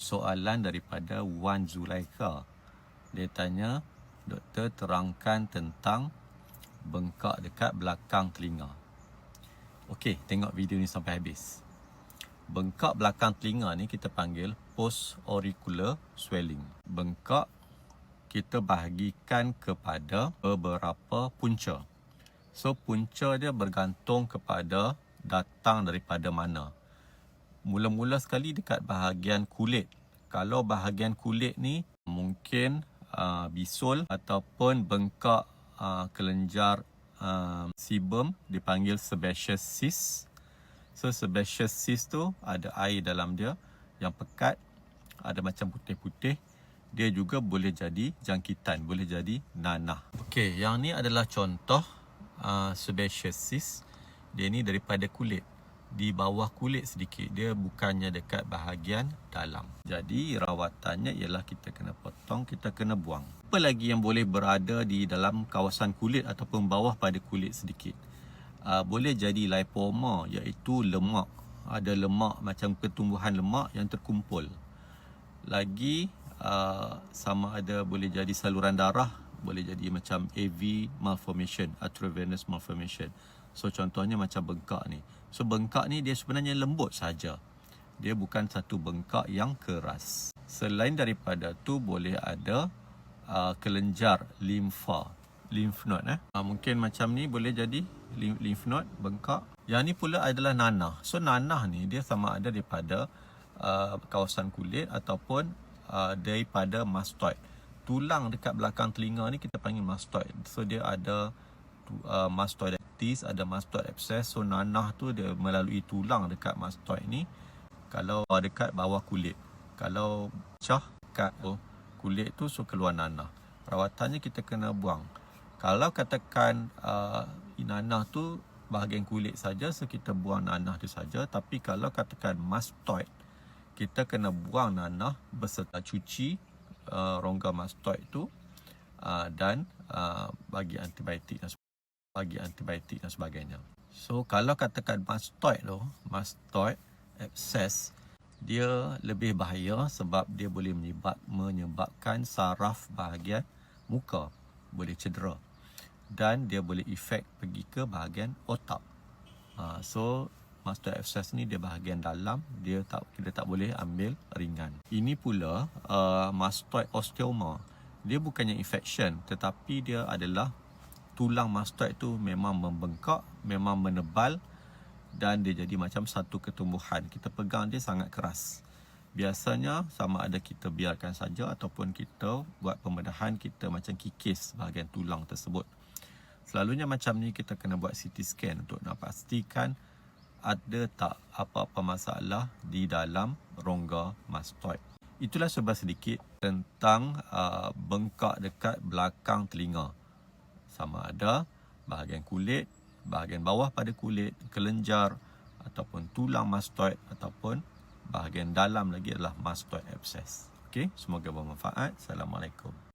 soalan daripada Wan Zulaikha. Dia tanya, doktor terangkan tentang bengkak dekat belakang telinga. Okey, tengok video ni sampai habis. Bengkak belakang telinga ni kita panggil post-auricular swelling. Bengkak kita bahagikan kepada beberapa punca. So, punca dia bergantung kepada datang daripada mana. Mula-mula sekali dekat bahagian kulit. Kalau bahagian kulit ni mungkin bisul ataupun bengkak kelenjar sebum dipanggil sebaceous cyst. So, sebaceous cyst tu ada air dalam dia yang pekat, ada macam putih-putih. Dia juga boleh jadi jangkitan, boleh jadi nanah. Okey, yang ni adalah contoh sebaceous cyst. Dia ni daripada kulit, di bawah kulit sedikit. Dia bukannya dekat bahagian dalam. Jadi rawatannya ialah kita kena potong, kita kena buang. Apa lagi yang boleh berada di dalam kawasan kulit ataupun bawah pada kulit sedikit? Boleh jadi lipoma, iaitu lemak. Ada lemak, macam pertumbuhan lemak yang terkumpul. Lagi sama ada boleh jadi saluran darah, boleh jadi macam AV malformation, arteriovenous malformation. So contohnya macam bengkak ni. So bengkak ni dia sebenarnya lembut saja. Dia bukan satu bengkak yang keras. Selain daripada tu boleh ada kelenjar limfa, lymph node. Mungkin macam ni boleh jadi lymph node, bengkak. Yang ni pula adalah nanah. So nanah ni dia sama ada daripada kawasan kulit ataupun daripada mastoid. Tulang dekat belakang telinga ni kita panggil mastoid. So dia ada mastoiditis, ada mastoid abscess. So nanah tu dia melalui tulang dekat mastoid ni. Kalau dekat bawah kulit, kalau pecah kat kulit tu, so keluar nanah. Rawatannya kita kena buang. Kalau katakan nanah tu bahagian kulit saja, so kita buang nanah tu saja. Tapi kalau katakan mastoid, kita kena buang nanah beserta cuci rongga mastoid tu dan bagi antibiotik dan sebagainya. So kalau katakan mastoid abscess, dia lebih bahaya sebab dia boleh menyebabkan saraf bahagian muka boleh cedera dan dia boleh efek pergi ke bahagian otak. So mastoid abscess ni dia bahagian dalam, kita tak boleh ambil ringan. Ini pula mastoid osteoma. Dia bukannya infection, tetapi dia adalah tulang mastoid tu memang membengkak, memang menebal dan dia jadi macam satu ketumbuhan. Kita pegang dia sangat keras. Biasanya sama ada kita biarkan saja ataupun kita buat pembedahan, kita macam kikis bahagian tulang tersebut. Selalunya macam ni kita kena buat CT scan untuk nak pastikan ada tak apa-apa masalah di dalam rongga mastoid. Itulah sebelah sedikit tentang bengkak dekat belakang telinga. Sama ada bahagian kulit, bahagian bawah pada kulit, kelenjar ataupun tulang mastoid ataupun bahagian dalam lagi adalah mastoid abscess. Okey, semoga bermanfaat. Assalamualaikum.